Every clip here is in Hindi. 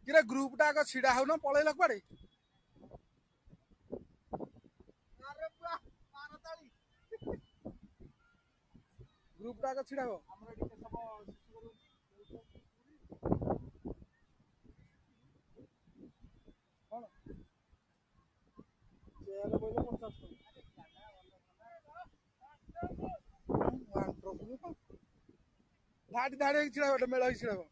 किरे ग्रुप टा छिड़ा हो ना पलैल कुआड़े ग्रुप टा छिड़ा हो धाड़ी धाड़ी छिड़ा हो मेल छिड़ा हो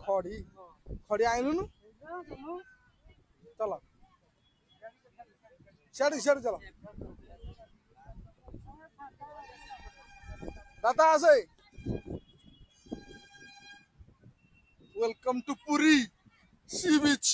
खड़ी खड़ी आइलुनु चलो सियाड़े सियाड़े चलो दादा आसे welcome to Puri sea beach